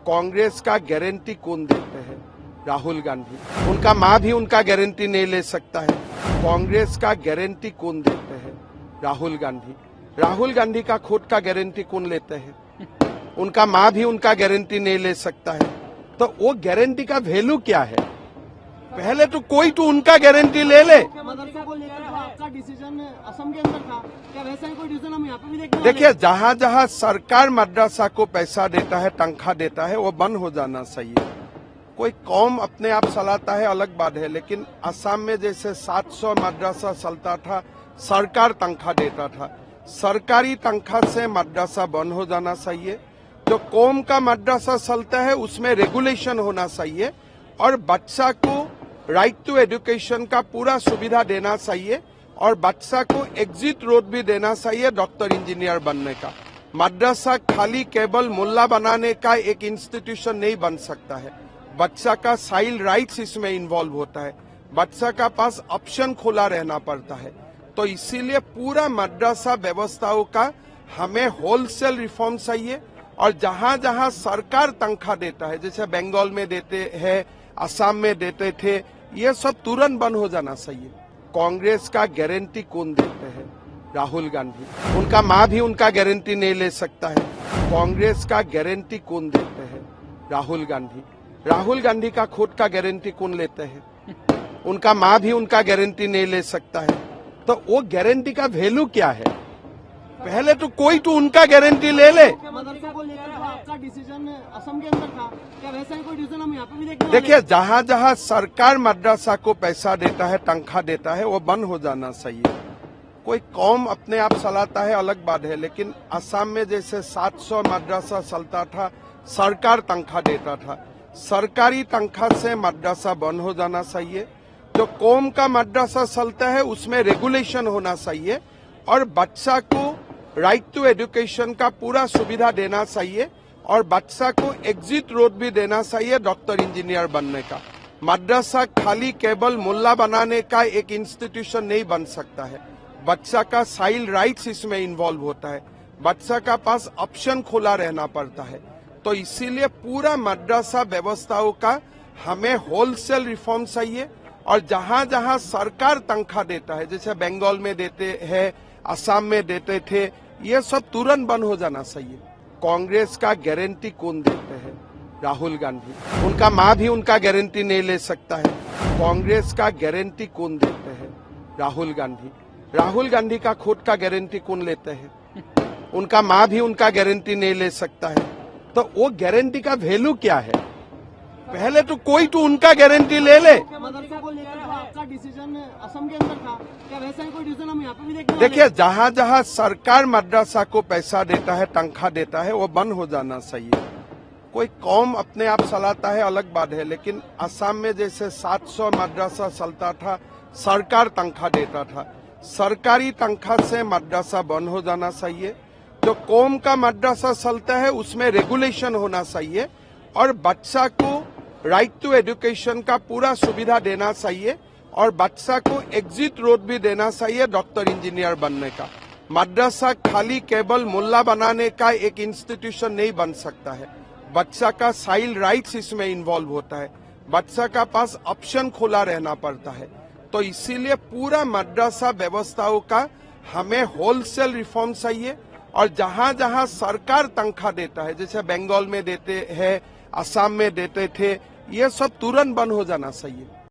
कांग्रेस का गारंटी कौन देते हैं? राहुल गांधी। उनका माँ भी उनका गारंटी नहीं ले सकता है। कांग्रेस का गारंटी कौन देते हैं? राहुल गांधी। राहुल गांधी का खुद का गारंटी कौन लेते हैं? उनका माँ भी उनका गारंटी नहीं ले सकता है। तो वो गारंटी का वैल्यू क्या है? पहले तो कोई तो उनका गारंटी ले ले। मदरसा को लेकर आपका डिसीजन असम के अंदर था, क्या वैसा ही कोई डिसीजन हम यहाँ पे भी देखने वाले हैं? देखिए, जहाँ जहाँ सरकार मदरसा को पैसा देता है, तनख्वाह देता है, वो बंद हो जाना चाहिए। कोई कौम अपने आप चलाता है अलग बात है, लेकिन असम में जैसे 700 मदरसा चलता था, सरकार तनख्वाह देता था। सरकारी तनख्वाह से मदरसा बंद हो जाना चाहिए। जो कौम का मदरसा चलता है उसमें रेगुलेशन होना चाहिए और बच्चा को राइट टू एजुकेशन का पूरा सुविधा देना चाहिए और बच्चा को एग्जिट रोड भी देना चाहिए डॉक्टर इंजीनियर बनने का। मदरसा खाली केवल मुल्ला बनाने का एक इंस्टीट्यूशन नहीं बन सकता है। बच्चा का चाइल्ड राइट्स इसमें इन्वॉल्व होता है। बच्चा का पास ऑप्शन खुला रहना पड़ता है। तो इसीलिए पूरा मदरसा व्यवस्थाओं का हमें होलसेल रिफॉर्म चाहिए और जहां जहां सरकार तनख्वाह देता है, जैसे बंगाल में देते हैं, असम में देते थे, ये सब तुरंत बंद हो जाना चाहिए। कांग्रेस का गारंटी कौन देते हैं? राहुल गांधी। उनका माँ भी उनका गारंटी नहीं ले सकता है। कांग्रेस का गारंटी कौन देते हैं? राहुल गांधी। राहुल गांधी का खुद का गारंटी कौन लेते हैं? उनका माँ भी उनका गारंटी नहीं ले सकता है। तो वो गारंटी का वैल्यू क्या है? पहले तो कोई तो उनका गारंटी ले ले। मदरसा को लेकर आपका डिसीजन असम के अंदर था, क्या वैसा ही कोई डिसीजन हम यहाँ पे भी देखने वाले हैं? देखिए, जहाँ जहाँ सरकार मदरसा को पैसा देता है, तनख्वाह देता है, वो बंद हो जाना चाहिए। कोई कौम अपने आप चलाता है अलग बात है, लेकिन असम में जैसे 700 मदरसा चलता था, सरकार तनख्वाह देता था। सरकारी तनख्वाह से मदरसा बंद हो जाना चाहिए। जो कौम का मदरसा चलता है उसमें रेगुलेशन होना चाहिए और बच्चा को राइट टू एजुकेशन का पूरा सुविधा देना चाहिए और बच्चा को एग्जिट रोड भी देना चाहिए डॉक्टर इंजीनियर बनने का। मदरसा खाली केवल मुल्ला बनाने का एक इंस्टीट्यूशन नहीं बन सकता है। बच्चा का चाइल्ड राइट्स इसमें इन्वॉल्व होता है। बच्चा का पास ऑप्शन खुला रहना पड़ता है। तो इसीलिए पूरा मदरसा व्यवस्थाओं का हमें होलसेल रिफॉर्म चाहिए और जहां जहां सरकार तनख्वाह देता है, जैसे बंगाल में देते हैं, असम में देते थे, ये सब तुरंत बंद हो जाना चाहिए। कांग्रेस का गारंटी कौन देते हैं? राहुल गांधी। उनका माँ भी उनका गारंटी नहीं ले सकता है। कांग्रेस का गारंटी कौन देते हैं? राहुल गांधी। राहुल गांधी का खुद का गारंटी कौन लेते हैं? उनका माँ भी उनका गारंटी नहीं ले सकता है। तो वो गारंटी का वैल्यू क्या है? पहले तो कोई तो उनका गारंटी ले ले। मदरसा को लेकर आपका डिसीजन असम के अंदर था, क्या वैसा ही कोई डिसीजन हम यहाँ पे भी देखने वाले हैं? देखिए, जहाँ जहाँ सरकार मदरसा को पैसा देता है, तनख्वाह देता है, वो बंद हो जाना चाहिए। कोई कौम अपने आप चलाता है अलग बात है, लेकिन असम में जैसे 700 मदरसा चलता था, सरकार तनख्वाह देता था। सरकारी तनख्वाह से मदरसा बंद हो जाना चाहिए। जो कौम का मदरसा चलता है उसमें रेगुलेशन होना चाहिए और बच्चा को राइट टू एजुकेशन का पूरा सुविधा देना चाहिए और बच्चा को एग्जिट रोड भी देना चाहिए डॉक्टर इंजीनियर बनने का। मदरसा खाली केवल मुल्ला बनाने का एक इंस्टीट्यूशन नहीं बन सकता है। बच्चा का चाइल्ड राइट्स इसमें इन्वॉल्व होता है। बच्चा का पास ऑप्शन खुला रहना पड़ता है। तो इसीलिए पूरा मदरसा व्यवस्थाओं का हमें होलसेल रिफॉर्म चाहिए और जहां जहां सरकार तनख्वाह देता है, जैसे बंगाल में देते हैं, असम में देते थे, ये सब तुरंत बंद हो जाना चाहिए।